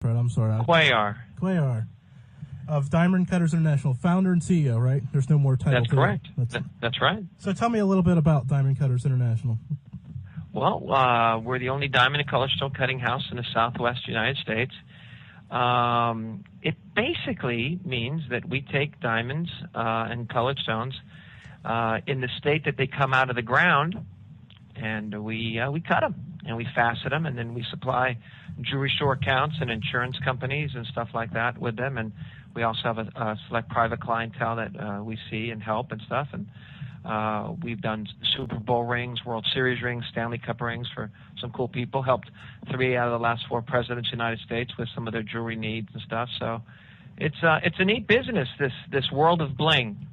Fred. I'm sorry. Cuellar. Cuellar of Diamond Cutters International, founder and CEO, right? There's no more title. That's correct. That's right. So tell me a little bit about Diamond Cutters International. Well, we're the only diamond and colored stone cutting house in the Southwest United States. It basically means that we take diamonds and colored stones in the state that they come out of the ground, and we cut them and we facet them, and then we supply jewelry store accounts and insurance companies and stuff like that with them, and we also have a select private clientele that we see and help and stuff, and we've done Super Bowl rings, World Series rings, Stanley Cup rings for some cool people. Helped 3 out of the last 4 presidents of the United States with some of their jewelry needs and stuff. So it's a neat business, this world of bling.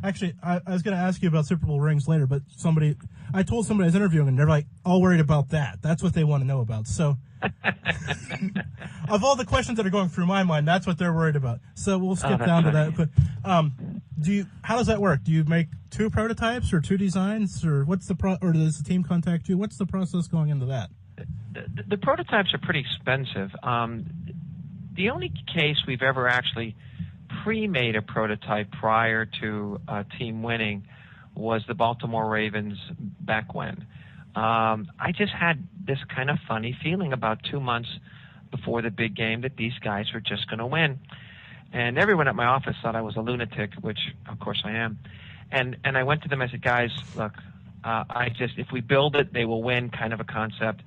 Actually, I was going to ask you about Super Bowl rings later, but I told somebody I was interviewing, and they're like all worried about that. That's what they want to know about. So of all the questions that are going through my mind, that's what they're worried about. So we'll skip down to that. But how does that work? Do you make 2 prototypes or 2 designs, or what's the or does the team contact you? What's the process going into that? The prototypes are pretty expensive. The only case we've ever actually pre-made a prototype prior to a team winning was the Baltimore Ravens back when. I just had this kind of funny feeling about 2 months before the big game that these guys were just going to win. And everyone at my office thought I was a lunatic, which of course I am. And I went to them, I said, guys, look, if we build it, they will win, kind of a concept.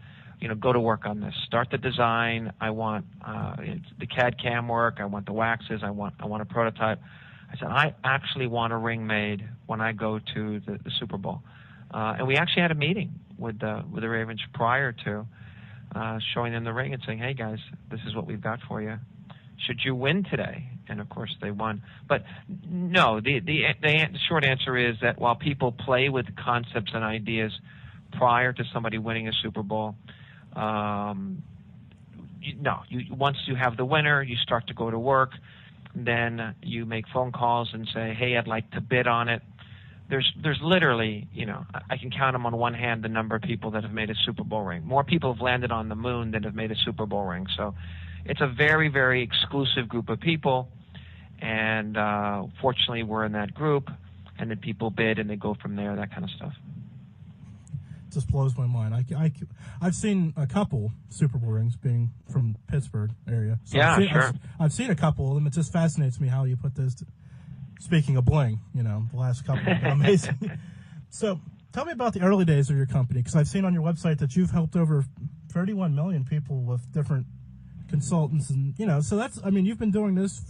Go to work on this. Start the design. I want the CAD CAM work. I want the waxes. I want a prototype. I said, I actually want a ring made when I go to the Super Bowl. And we actually had a meeting with the Ravens prior to showing them the ring and saying, hey, guys, this is what we've got for you. Should you win today? And, of course, they won. But, no, the short answer is that while people play with concepts and ideas prior to somebody winning a Super Bowl, once you have the winner, you start to go to work. Then you make phone calls and say, hey, I'd like to bid on it. There's literally, I can count them on one hand the number of people that have made a Super Bowl ring. More people have landed on the moon than have made a Super Bowl ring. So it's a very, very exclusive group of people. And fortunately, we're in that group. And then people bid and they go from there, that kind of stuff. Just blows my mind. I've seen a couple Super Bowl rings, being from Pittsburgh area. So yeah, sure. I've seen a couple of them. It just fascinates me how you put those. Speaking of bling, the last couple have been amazing. So tell me about the early days of your company, because I've seen on your website that you've helped over 31 million people with different consultants, and so that's. You've been doing this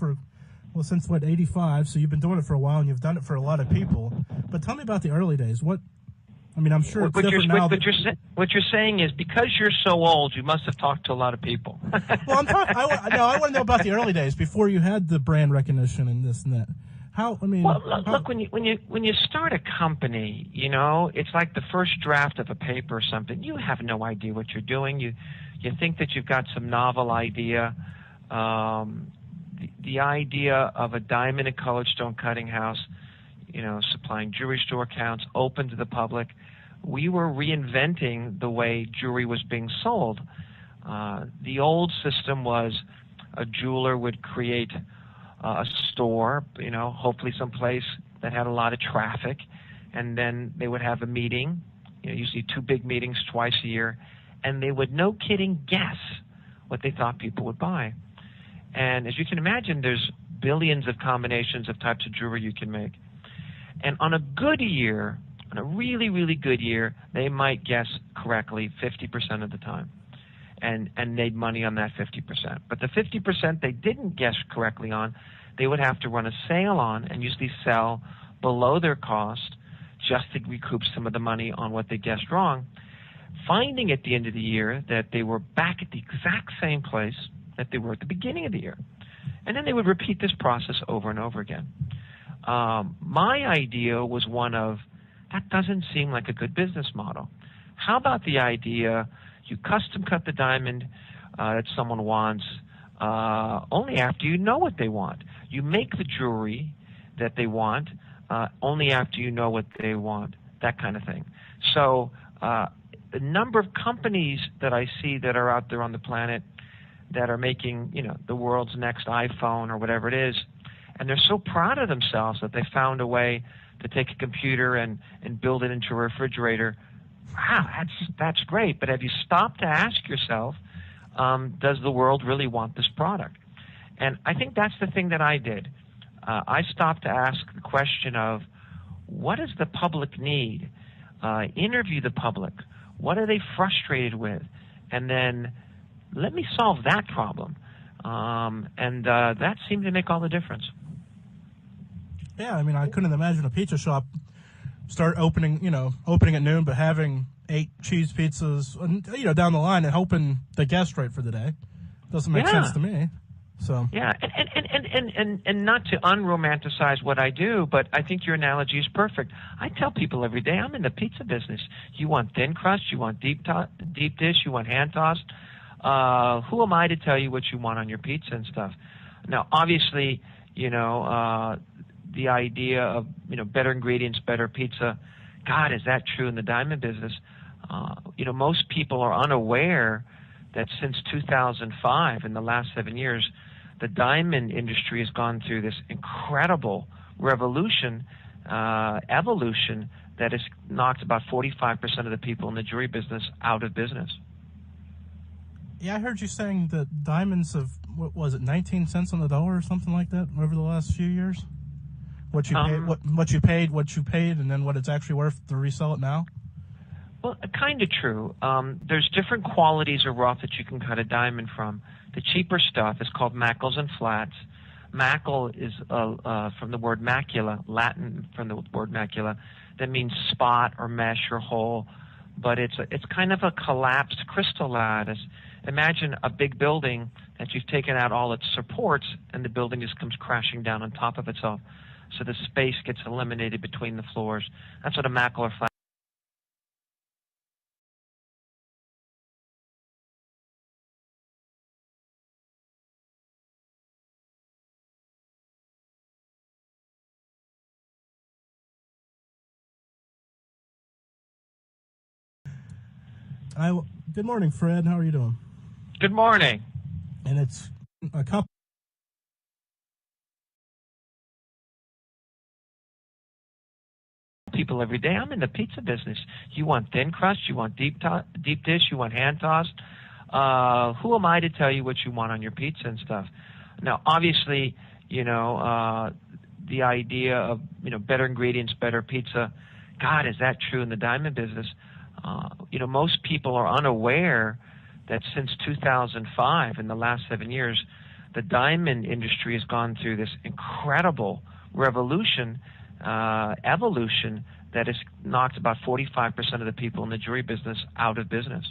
since 85. So you've been doing it for a while, and you've done it for a lot of people. But tell me about the early days. I'm sure it's different now. What you're saying is because you're so old, you must have talked to a lot of people. Well, I want to know about the early days before you had the brand recognition and this and that. Look, when you start a company, it's like the first draft of a paper or something. You have no idea what you're doing. You think that you've got some novel idea. The idea of a diamond and colored stone cutting house, supplying jewelry store accounts, open to the public. We were reinventing the way jewelry was being sold. The old system was a jeweler would create a store, hopefully someplace that had a lot of traffic, and then they would have a meeting, usually 2 big meetings twice a year, and they would, no kidding, guess what they thought people would buy. And as you can imagine, there's billions of combinations of types of jewelry you can make. And on a good year, on a really, really good year, they might guess correctly 50% of the time and made money on that 50%. But the 50% they didn't guess correctly on, they would have to run a sale on and usually sell below their cost just to recoup some of the money on what they guessed wrong, finding at the end of the year that they were back at the exact same place that they were at the beginning of the year. And then they would repeat this process over and over again. My idea was one of, that doesn't seem like a good business model. How about the idea you custom cut the diamond that someone wants only after you know what they want. You make the jewelry that they want only after you know what they want, that kind of thing. So the number of companies that I see that are out there on the planet, that are making, the world's next iPhone or whatever it is, and they're so proud of themselves that they found a way to take a computer and build it into a refrigerator. Wow, that's great. But have you stopped to ask yourself, does the world really want this product? And I think that's the thing that I did. I stopped to ask the question of, what does the public need? Interview the public. What are they frustrated with? And then let me solve that problem. And that seemed to make all the difference. Yeah, I mean, I couldn't imagine a pizza shop start opening at noon, but having 8 cheese pizzas, down the line and hoping the guest rate for the day. Doesn't make sense to me. So yeah, and not to unromanticize what I do, but I think your analogy is perfect. I tell people every day, I'm in the pizza business. You want thin crust, you want deep dish, you want hand tossed. Who am I to tell you what you want on your pizza and stuff? Now, obviously, the idea of better ingredients, better pizza. God, is that true in the diamond business? Most people are unaware that since 2005, in the last 7 years, the diamond industry has gone through this incredible revolution, evolution that has knocked about 45% of the people in the jewelry business out of business. Yeah, I heard you saying that diamonds have, what was it, 19 cents on the dollar or something like that over the last few years? What you paid, what you paid, and then what it's actually worth to resell it now? Well, kind of true. There's different qualities of rough that you can cut a diamond from. The cheaper stuff is called macles and flats. Macle is from the word macula, Latin from the word macula. That means spot or mesh or hole, but it's kind of a collapsed crystal lattice. Imagine a big building that you've taken out all its supports, and the building just comes crashing down on top of itself. So the space gets eliminated between the floors. That's what a macle or flat. Good morning, Fred. How are you doing? Good morning. And it's a couple people every day. I'm in the pizza business. You want thin crust, you want deep dish, you want hand tossed. Who am I to tell you what you want on your pizza and stuff? Now, obviously, the idea of better ingredients, better pizza. God, is that true in the diamond business? Most people are unaware that since 2005, in the last 7 years, the diamond industry has gone through this incredible revolution, evolution that has knocked about 45% of the people in the jewelry business out of business.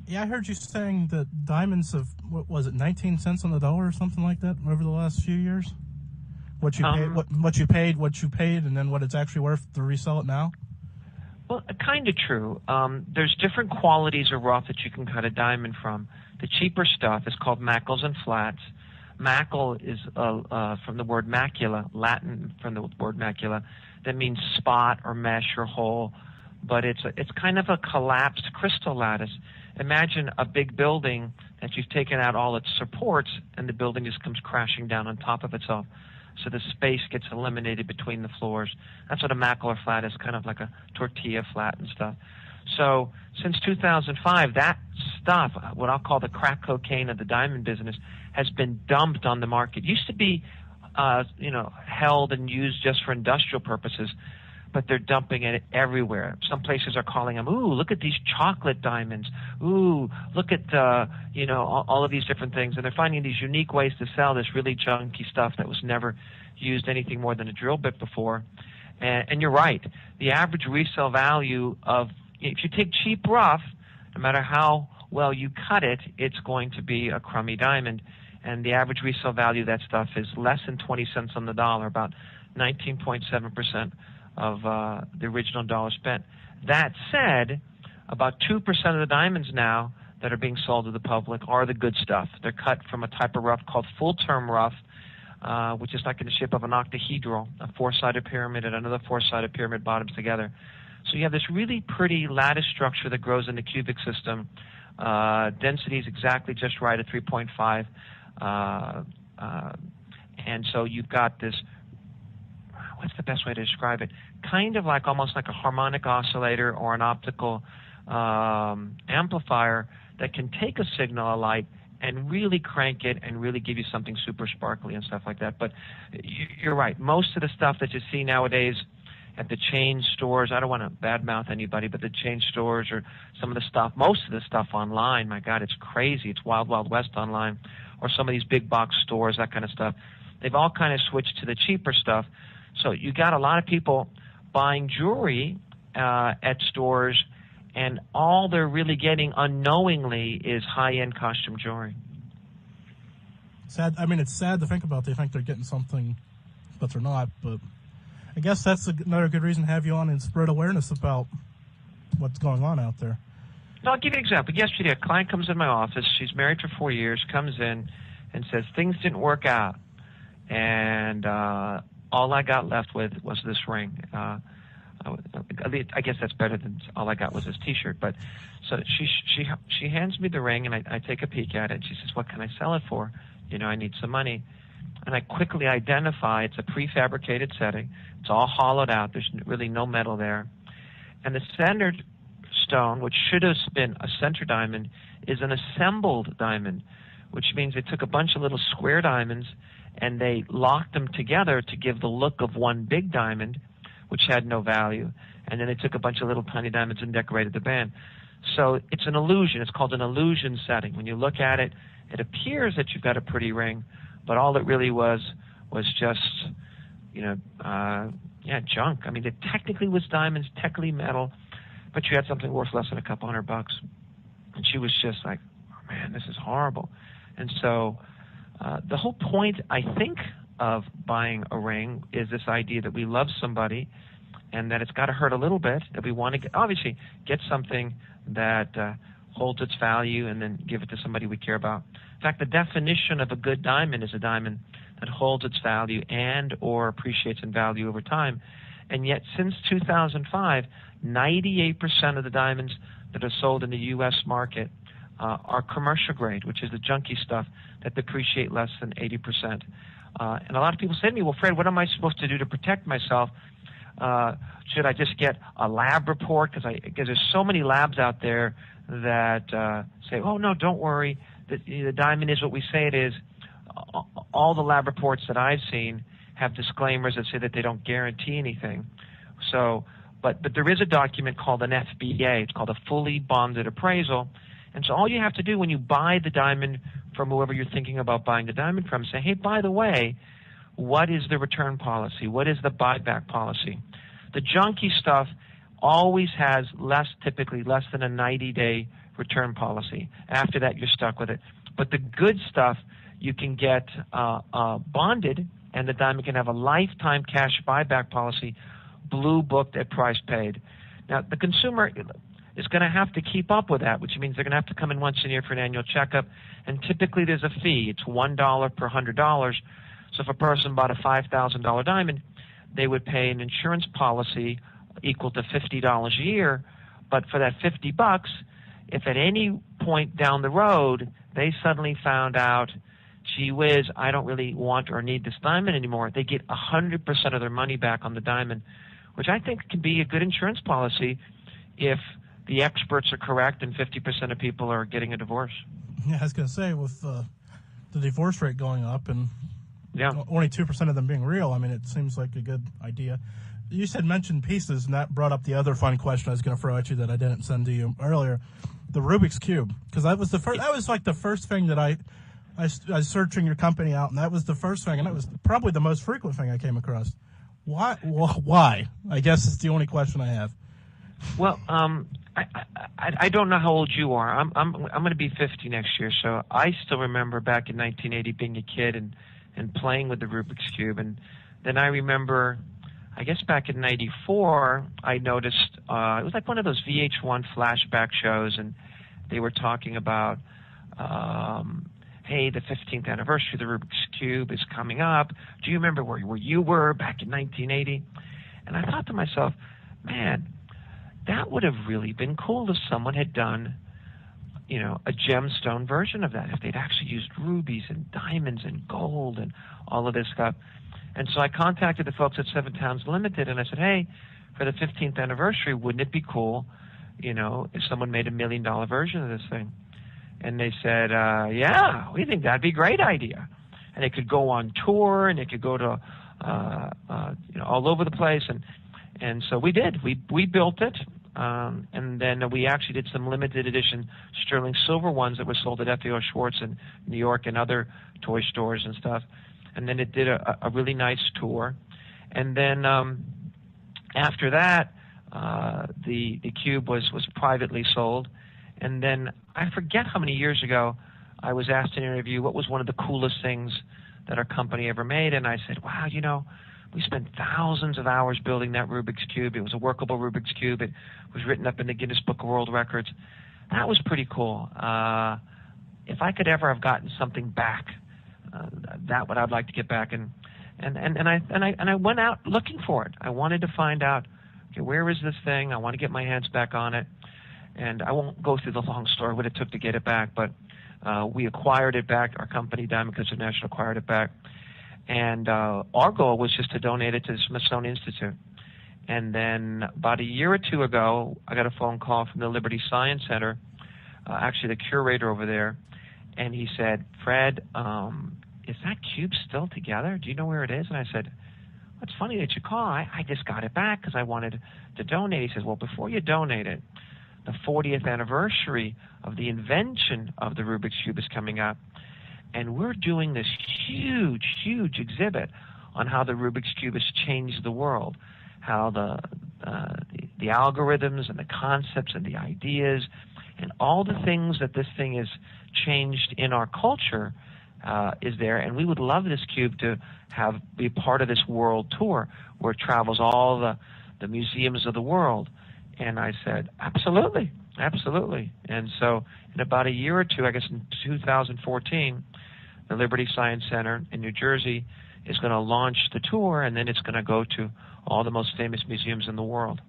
Yeah, I heard you saying that diamonds have, what was it, 19 cents on the dollar or something like that over the last few years? What you paid, and then what it's actually worth to resell it now? Well, kind of true. There's different qualities of rough that you can cut a diamond from. The cheaper stuff is called macles and flats. Macle is from the word macula, Latin from the word macula. That means spot or mesh or hole, but it's kind of a collapsed crystal lattice. Imagine a big building that you've taken out all its supports, and the building just comes crashing down on top of itself. So the space gets eliminated between the floors. That's what a macle or flat is, kind of like a tortilla flat and stuff. So since 2005, that stuff, what I'll call the crack cocaine of the diamond business, has been dumped on the market. It used to be, held and used just for industrial purposes, but they're dumping it everywhere. Some places are calling them, ooh, look at these chocolate diamonds. Ooh, look at, all of these different things. And they're finding these unique ways to sell this really junky stuff that was never used anything more than a drill bit before. And you're right. The average resale value of, if you take cheap rough, no matter how well you cut it, it's going to be a crummy diamond. And the average resale value of that stuff is less than 20 cents on the dollar, about 19.7% of the original dollar spent. That said, about 2% of the diamonds now that are being sold to the public are the good stuff. They're cut from a type of rough called full-term rough, which is like in the shape of an octahedral, a four-sided pyramid and another four-sided pyramid bottoms together. So you have this really pretty lattice structure that grows in the cubic system, Density is exactly just right at 3.5. And so you've got this, what's the best way to describe it? Kind of like almost like a harmonic oscillator or an optical amplifier that can take a signal of light and really crank it and really give you something super sparkly and stuff like that. But you're right. Most of the stuff that you see nowadays at the chain stores, I don't want to badmouth anybody, but the chain stores or some of the stuff, most of the stuff online, my God, it's crazy. It's wild, wild west online. Or some of these big box stores, that kind of stuff. They've all kind of switched to the cheaper stuff. So you got a lot of people buying jewelry at stores, and all they're really getting unknowingly is high-end costume jewelry. Sad. I mean, it's sad to think about. They think they're getting something, but they're not. But I guess that's another good reason to have you on and spread awareness about what's going on out there. No, I'll give you an example. Yesterday, a client comes in my office. She's married for 4 years, comes in and says, things didn't work out. And all I got left with was this ring. I guess that's better than all I got was this T-shirt. But so she hands me the ring, and I take a peek at it. And she says, "What can I sell it for? You know, I need some money." And I quickly identify it's a prefabricated setting. It's all hollowed out. There's really no metal there. And the centered stone, which should have been a center diamond, is an assembled diamond, which means they took a bunch of little square diamonds and they locked them together to give the look of one big diamond, which had no value. And then they took a bunch of little tiny diamonds and decorated the band. So it's an illusion. It's called an illusion setting. When you look at it, it appears that you've got a pretty ring, but all it really was just, junk. I mean, it technically was diamonds, technically metal, but you had something worth less than a couple $100. And she was just like, oh, man, this is horrible. And so the whole point, I think, of buying a ring is this idea that we love somebody and that it's got to hurt a little bit, that we want to obviously get something that holds its value and then give it to somebody we care about. In fact, the definition of a good diamond is a diamond that holds its value and or appreciates in value over time. And yet, since 2005, 98% of the diamonds that are sold in the U.S. market are commercial grade, which is the junky stuff that depreciate less than 80%. And a lot of people say to me, well, Fred, what am I supposed to do to protect myself? Should I just get a lab report? Because there's so many labs out there that say, oh, no, don't worry. The diamond is what we say it is. All the lab reports that I've seen have disclaimers that say that they don't guarantee anything. So, but there is a document called an FBA. It's called a fully bonded appraisal. And so all you have to do when you buy the diamond from whoever you're thinking about buying the diamond from, say, hey, by the way, what is the return policy? What is the buyback policy? The junky stuff always has typically less than a 90-day return policy. After that, you're stuck with it. But the good stuff, you can get bonded, and the diamond can have a lifetime cash buyback policy, blue booked at price paid. Now, the consumer is going to have to keep up with that, which means they're going to have to come in once a year for an annual checkup, and typically there's a fee. It's $1 per $100. So if a person bought a $5,000 diamond, they would pay an insurance policy equal to $50 a year, but for that $50, if at any point down the road they suddenly found out, gee whiz, I don't really want or need this diamond anymore, they get 100% of their money back on the diamond, which I think can be a good insurance policy if the experts are correct and 50% of people are getting a divorce. Yeah, I was going to say, with the divorce rate going up and only 2% of them being real, I mean, it seems like a good idea. You said mention pieces, and that brought up the other fun question I was going to throw at you that I didn't send to you earlier, the Rubik's Cube, because that was the first. That was like the first thing that I was searching your company out, and that was the first thing, and it was probably the most frequent thing I came across. Why? I guess it's the only question I have. Well, I don't know how old you are. I'm going to be 50 next year, so I still remember back in 1980 being a kid and playing with the Rubik's Cube, and then I remember, I guess back in '94, I noticed it was like one of those VH1 flashback shows, and they were talking about, hey, the 15th anniversary of the Rubik's Cube is coming up. Do you remember where you were back in 1980? And I thought to myself, man, that would have really been cool if someone had done a gemstone version of that, if they'd actually used rubies and diamonds and gold and all of this stuff. And so I contacted the folks at Seven Towns Limited, and I said, hey, for the 15th anniversary, wouldn't it be cool, if someone made $1 million version of this thing? And they said, yeah, we think that'd be a great idea. And it could go on tour, and it could go to, all over the place. And so we did. We built it. And then we actually did some limited edition sterling silver ones that were sold at FAO Schwartz in New York and other toy stores and stuff. And then it did a really nice tour. And then after that, the cube was privately sold. And then I forget how many years ago I was asked in an interview what was one of the coolest things that our company ever made. And I said, wow, we spent thousands of hours building that Rubik's Cube. It was a workable Rubik's Cube. It was written up in the Guinness Book of World Records. That was pretty cool. If I could ever have gotten something back, that what I'd like to get back. And I went out looking for it. I wanted to find out, okay, where is this thing? I want to get my hands back on it. And I won't go through the long story what it took to get it back, but we acquired it back. Our company, Diamond Goods International, acquired it back. And our goal was just to donate it to the Smithsonian Institute. And then about a year or two ago, I got a phone call from the Liberty Science Center, actually the curator over there, and he said, Fred, is that cube still together? Do you know where it is? And I said, well, it's funny that you call. I just got it back because I wanted to donate. He says, well, before you donate it, the 40th anniversary of the invention of the Rubik's Cube is coming up. And we're doing this huge, huge exhibit on how the Rubik's Cube has changed the world, how the algorithms and the concepts and the ideas and all the things that this thing has changed in our culture is there. And we would love this cube to be part of this world tour where it travels all the museums of the world. And I said, absolutely, absolutely. And so in about a year or two, I guess in 2014, the Liberty Science Center in New Jersey is going to launch the tour, and then it's going to go to all the most famous museums in the world.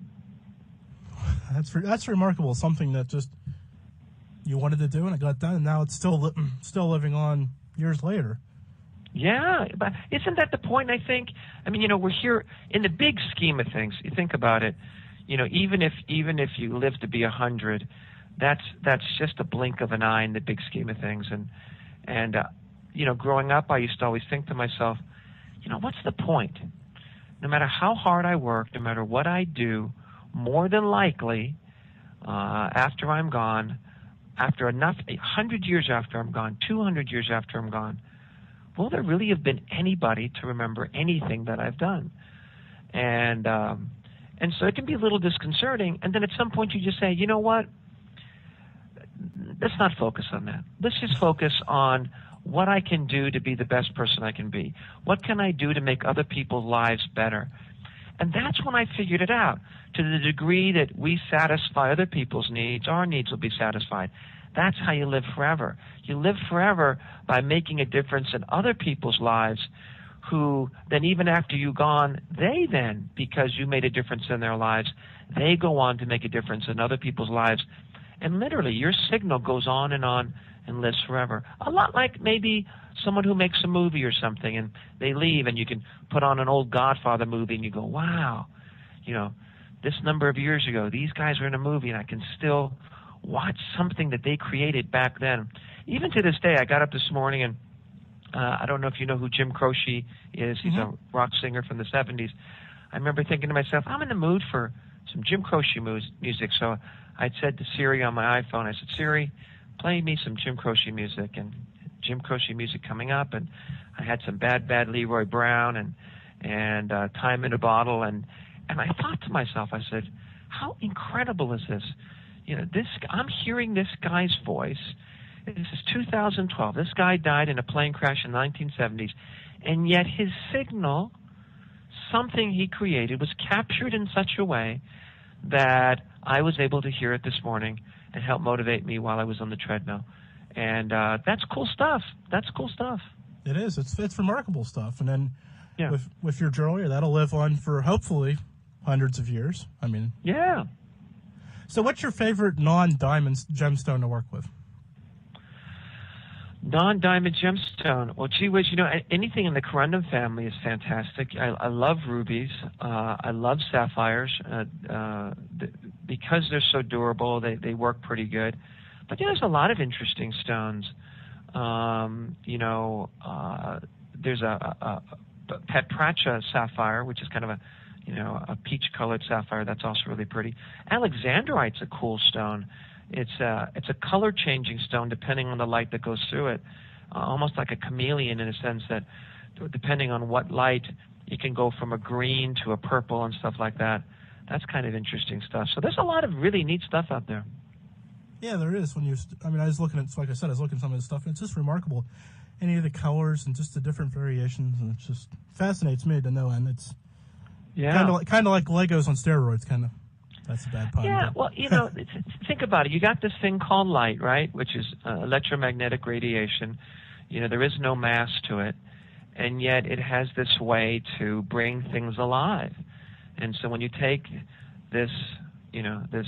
That's remarkable. Something that just you wanted to do, and it got done, and now it's still living on years later. Yeah, but isn't that the point, I think? I mean, we're here in the big scheme of things. You think about it. Even if you live to be 100, that's just a blink of an eye in the big scheme of things. And growing up, I used to always think to myself, what's the point? No matter how hard I work, no matter what I do, more than likely, after I'm gone, after 100 years after I'm gone, 200 years after I'm gone, will there really have been anybody to remember anything that I've done? And so it can be a little disconcerting. And then at some point you just say, you know what? Let's not focus on that. Let's just focus on what I can do to be the best person I can be. What can I do to make other people's lives better? And that's when I figured it out. To the degree that we satisfy other people's needs, our needs will be satisfied. That's how you live forever. You live forever by making a difference in other people's lives, who then even after you're gone, they then, because you made a difference in their lives, they go on to make a difference in other people's lives. And literally, your signal goes on and lives forever. A lot like maybe someone who makes a movie or something, and they leave, and you can put on an old Godfather movie, and you go, wow, this number of years ago, these guys were in a movie, and I can still watch something that they created back then. Even to this day, I got up this morning, and I don't know if you know who Jim Croce is. He's a rock singer from the 70s. I remember thinking to myself, I'm in the mood for some Jim Croce music. So I said to Siri on my iPhone, I said, Siri, play me some Jim Croce music. And Jim Croce music coming up, and I had some Bad Leroy Brown and Time in a Bottle. And I thought to myself, I said, how incredible is this? I'm hearing this guy's voice. This is 2012. This guy died in a plane crash in the 1970s, and yet his signal, something he created, was captured in such a way that I was able to hear it this morning and help motivate me while I was on the treadmill. And that's cool stuff. That's cool stuff. It is. It's remarkable stuff. And then with your jewelry, that'll live on for hopefully hundreds of years. I mean. Yeah. So what's your favorite non-diamond gemstone to work with? Non-diamond gemstone. Well, gee whiz, anything in the corundum family is fantastic. I love rubies. I love sapphires. Because they're so durable, they work pretty good. But there's a lot of interesting stones. There's a Petracha sapphire, which is kind of a peach-colored sapphire. That's also really pretty. Alexandrite's a cool stone. It's a color-changing stone depending on the light that goes through it, almost like a chameleon in a sense that depending on what light, it can go from a green to a purple and stuff like that. That's kind of interesting stuff. So there's a lot of really neat stuff out there. Yeah, there is. I was looking at, like I said, I was looking at some of this stuff, and it's just remarkable. Any of the colors and just the different variations, and it just fascinates me to no end. It's kind of like Legos on steroids, kind of. That's a bad pun. Yeah, well, think about it. You got this thing called light, right, which is electromagnetic radiation. There is no mass to it, and yet it has this way to bring things alive. And so when you take this, this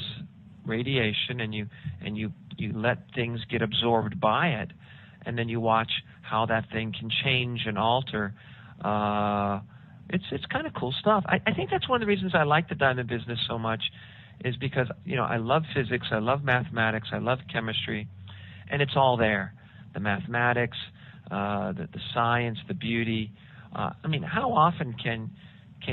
radiation and you let things get absorbed by it, and then you watch how that thing can change and alter, it's kind of cool stuff. I think that's one of the reasons I like the diamond business so much, is because I love physics, I love mathematics, I love chemistry, and it's all there. The mathematics, the science, the beauty. How often can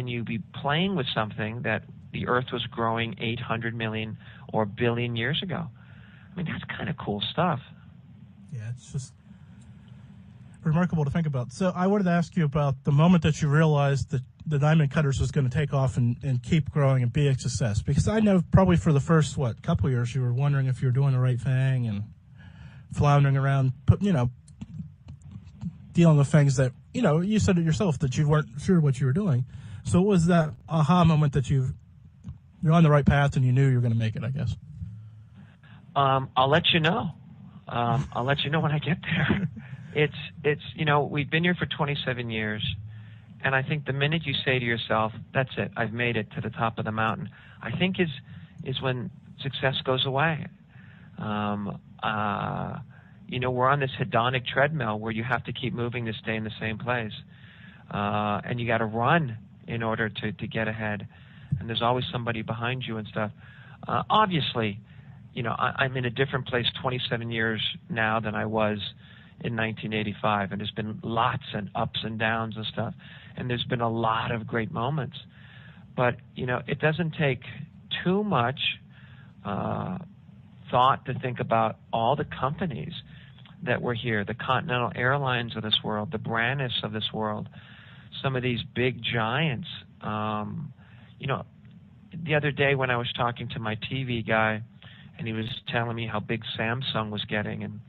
you be playing with something that the Earth was growing 800 million or billion years ago? That's kind of cool stuff. Yeah, it's just remarkable to think about. So I wanted to ask you about the moment that you realized that the Diamond Cutters was going to take off and keep growing and be a success. Because I know probably for the first, couple of years, you were wondering if you were doing the right thing and floundering around, dealing with things that, you said it yourself that you weren't sure what you were doing. So what was that aha moment that you're on the right path and you knew you were going to make it, I guess? I'll let you know. I'll let you know when I get there. It's we've been here for 27 years, and I think the minute you say to yourself, that's it, I've made it to the top of the mountain, I think is when success goes away. We're on this hedonic treadmill where you have to keep moving to stay in the same place. And you got to run in order to get ahead. And there's always somebody behind you and stuff. Obviously, I'm in a different place 27 years now than I was in 1985. And there's been lots and ups and downs and stuff. And there's been a lot of great moments. But, it doesn't take too much thought to think about all the companies that were here, the Continental Airlines of this world, the Braniffs of this world, some of these big giants. The other day when I was talking to my TV guy, and he was telling me how big Samsung was getting and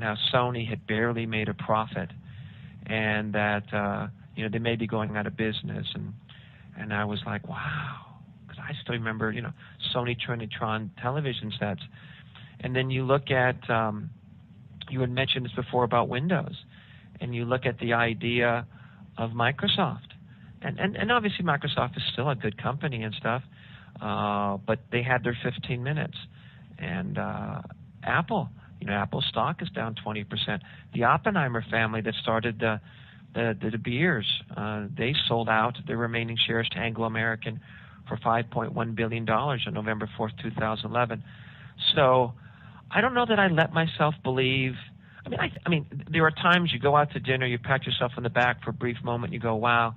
how Sony had barely made a profit, and that they may be going out of business, and I was like, wow, because I still remember Sony Trinitron television sets. And then you look at you had mentioned this before about Windows, and you look at the idea of Microsoft, and obviously Microsoft is still a good company and stuff, but they had their 15 minutes. And Apple, Apple stock is down 20%. The Oppenheimer family that started the De Beers, they sold out their remaining shares to Anglo American for $5.1 billion on November 4th, 2011. So I don't know that I let myself believe. I mean, there are times you go out to dinner, you pat yourself on the back for a brief moment, you go, wow,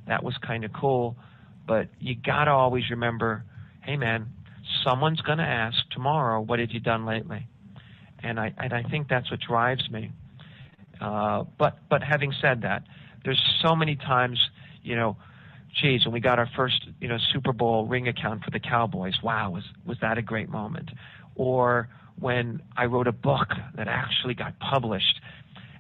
that was kind of cool. But you got to always remember, hey, man, someone's going to ask tomorrow, what have you done lately? And I think that's what drives me. But having said that, there's so many times, geez, when we got our first, Super Bowl ring account for the Cowboys, wow, was that a great moment? Or when I wrote a book that actually got published,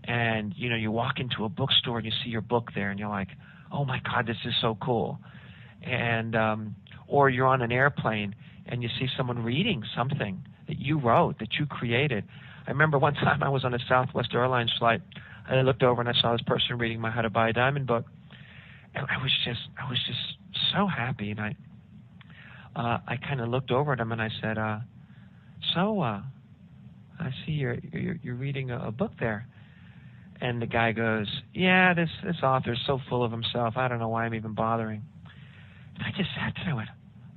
and you walk into a bookstore and you see your book there, and you're like, oh my God, this is so cool. And or you're on an airplane and you see someone reading something that you wrote, that you created. I remember one time I was on a Southwest Airlines flight, and I looked over and I saw this person reading my How to Buy a Diamond book, and I was just so happy. And I kind of looked over at him and I said, I see you're reading a book there. And the guy goes, yeah, this author is so full of himself, I don't know why I'm even bothering. And I just sat there and I went,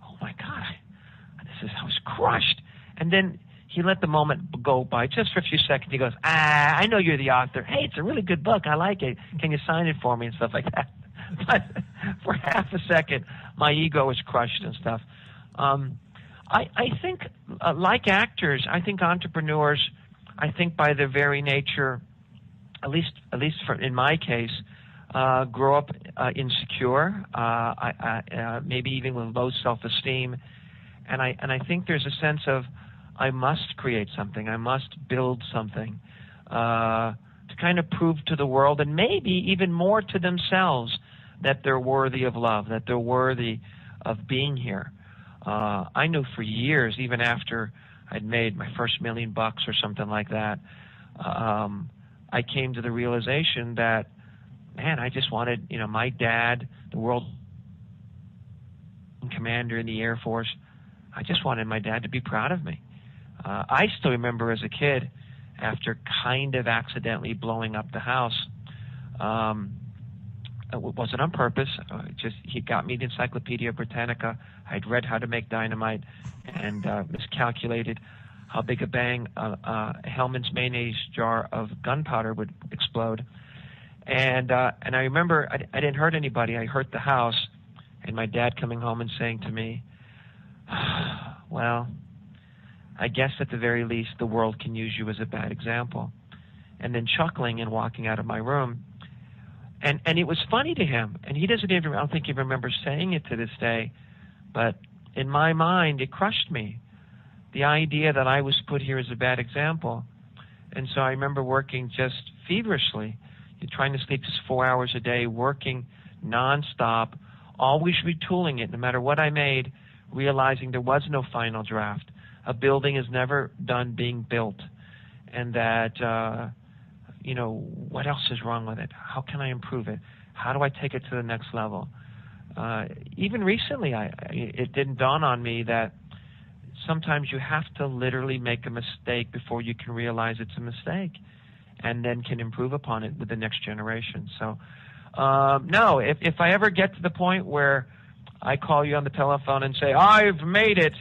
oh my God, I was crushed. And then he let the moment go by just for a few seconds. He goes, I know you're the author. Hey, it's a really good book. I like it. Can you sign it for me and stuff like that? But for half a second, my ego was crushed and stuff. I think, like actors, I think entrepreneurs, I think by their very nature, at least in my case, grow up insecure, maybe even with low self-esteem, and I think there's a sense of I must create something, I must build something to kind of prove to the world, and maybe even more to themselves, that they're worthy of love, that they're worthy of being here. I knew for years, even after I'd made my first $1 million or something like that, I came to the realization that, man, I just wanted, my dad, the world commander in the Air Force, I just wanted my dad to be proud of me. I still remember as a kid, after kind of accidentally blowing up the house, it wasn't on purpose. He got me the Encyclopedia Britannica. I'd read how to make dynamite and miscalculated how big a bang a Hellman's mayonnaise jar of gunpowder would explode. And I remember I didn't hurt anybody. I hurt the house, and my dad coming home and saying to me, well, I guess at the very least the world can use you as a bad example. And then chuckling and walking out of my room. And it was funny to him, and I don't think he remembers saying it to this day, but in my mind it crushed me, the idea that I was put here as a bad example. And so I remember working just feverishly, trying to sleep just 4 hours a day, working nonstop, always retooling it, no matter what I made, realizing there was no final draft. A building is never done being built, and that what else is wrong with it? How can I improve it? How do I take it to the next level? Even recently, it didn't dawn on me that sometimes you have to literally make a mistake before you can realize it's a mistake, and then can improve upon it with the next generation. So, no, if I ever get to the point where I call you on the telephone and say, I've made it,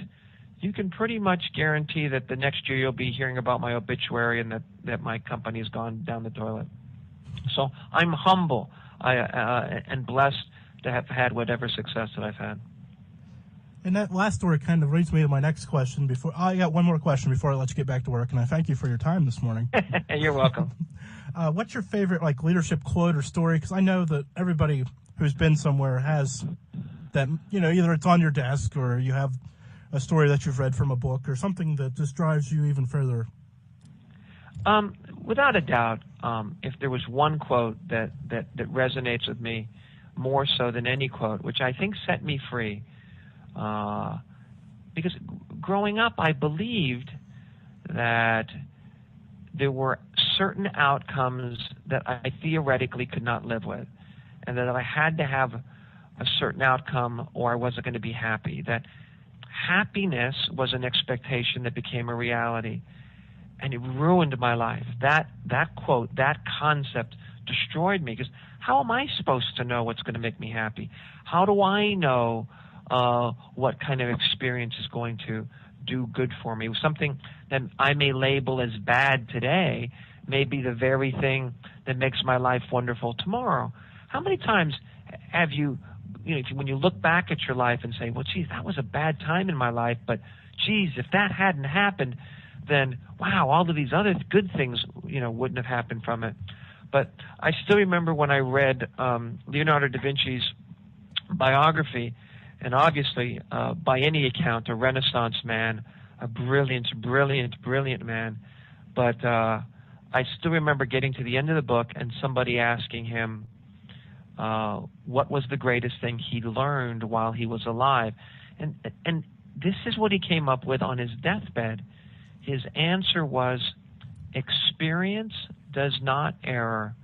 you can pretty much guarantee that the next year you'll be hearing about my obituary and that my company has gone down the toilet. So I'm humble and blessed to have had whatever success that I've had. And that last story kind of leads me to my next question. I got one more question before I let you get back to work, and I thank you for your time this morning. You're welcome. What's your favorite leadership quote or story? Because I know that everybody who's been somewhere has that, either it's on your desk or you have a story that you've read from a book or something that just drives you even further. Without a doubt, if there was one quote that resonates with me more so than any quote, which I think set me free, because growing up I believed that there were certain outcomes that I theoretically could not live with, and that I had to have a certain outcome or I wasn't going to be happy, that happiness was an expectation that became a reality, and it ruined my life. That quote, that concept destroyed me, because how am I supposed to know what's going to make me happy? How do I know what kind of experience is going to do good for me? Something that I may label as bad today may be the very thing that makes my life wonderful tomorrow. How many times have you, when you look back at your life and say, well, geez, that was a bad time in my life, but geez, if that hadn't happened, then wow, all of these other good things, wouldn't have happened from it. But I still remember when I read Leonardo da Vinci's biography, and obviously, by any account, a Renaissance man, a brilliant man. But I still remember getting to the end of the book and somebody asking him what was the greatest thing he learned while he was alive. And this is what he came up with on his deathbed. His answer was, experience does not err.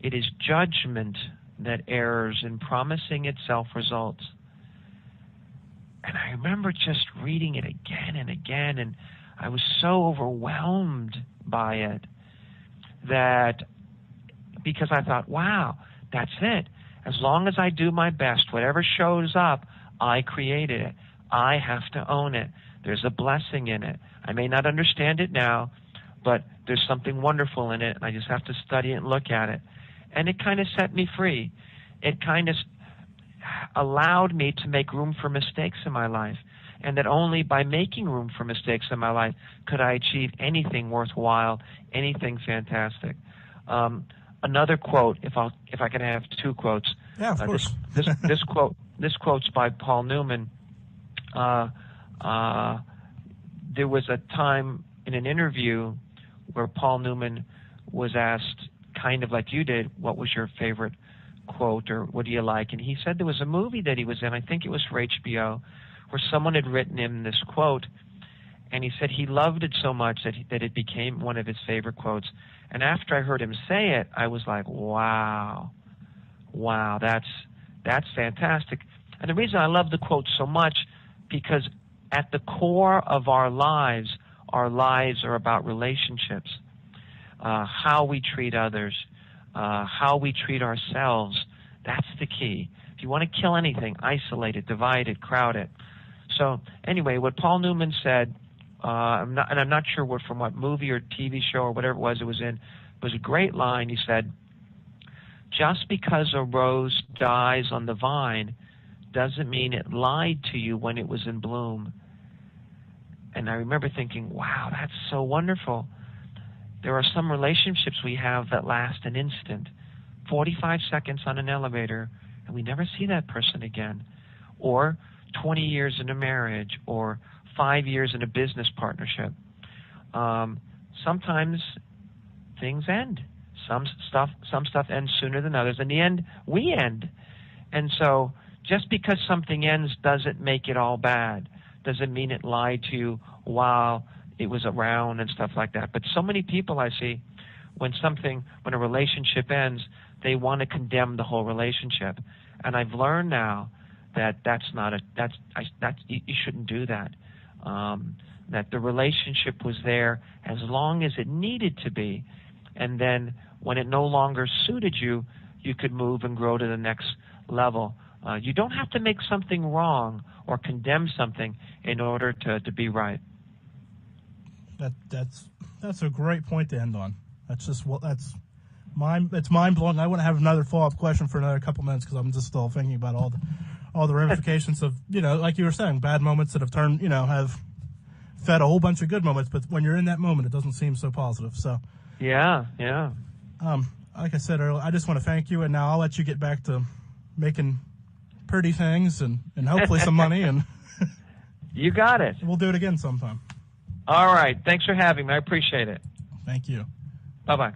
It is judgment that errs in promising itself results. And I remember just reading it again and again, and I was so overwhelmed by it that because I thought, wow, that's it. As long as I do my best, whatever shows up, I created it. I have to own it. There's a blessing in it. I may not understand it now, but there's something wonderful in it, and I just have to study it and look at it. And it kind of set me free. It kind of allowed me to make room for mistakes in my life, and that only by making room for mistakes in my life could I achieve anything worthwhile, anything fantastic. Another quote, if I can have two quotes. Yeah, of course. This quote's by Paul Newman. There was a time in an interview where Paul Newman was asked, kind of like you did, what was your favorite quote or what do you like? And he said there was a movie that he was in, I think it was for HBO, where someone had written him this quote, and he said he loved it so much that it became one of his favorite quotes. And after I heard him say it, I was like, wow, that's fantastic. And the reason I love the quote so much, because at the core of our lives are about relationships, how we treat others, how we treat ourselves. That's the key. If you want to kill anything, isolate it, divide it, crowd it. So anyway, what Paul Newman said, I'm not sure from what movie or TV show or whatever it was in, it was a great line. He said, just because a rose dies on the vine doesn't mean it lied to you when it was in bloom. And I remember thinking, wow, that's so wonderful. There are some relationships we have that last an instant, 45 seconds on an elevator, and we never see that person again. Or 20 years in a marriage, or 5 years in a business partnership. Sometimes things end. Some stuff ends sooner than others. In the end, we end. And so just because something ends doesn't make it all bad. Doesn't mean it lied to you while it was around and stuff like that. But so many people I see, when a relationship ends, they want to condemn the whole relationship. And I've learned now that you shouldn't do that. That the relationship was there as long as it needed to be, and then when it no longer suited you, you could move and grow to the next level. You don't have to make something wrong or condemn something in order to be right. That's a great point to end on. It's mind blowing. I want to have another follow up question for another couple minutes because I'm just still thinking about all the ramifications of, like you were saying, bad moments that have turned, have fed a whole bunch of good moments. But when you're in that moment, it doesn't seem so positive. So yeah. Like I said earlier, I just want to thank you, and now I'll let you get back to making pretty things and hopefully some money. And you got it. We'll do it again sometime. All right. Thanks for having me. I appreciate it. Thank you. Bye-bye.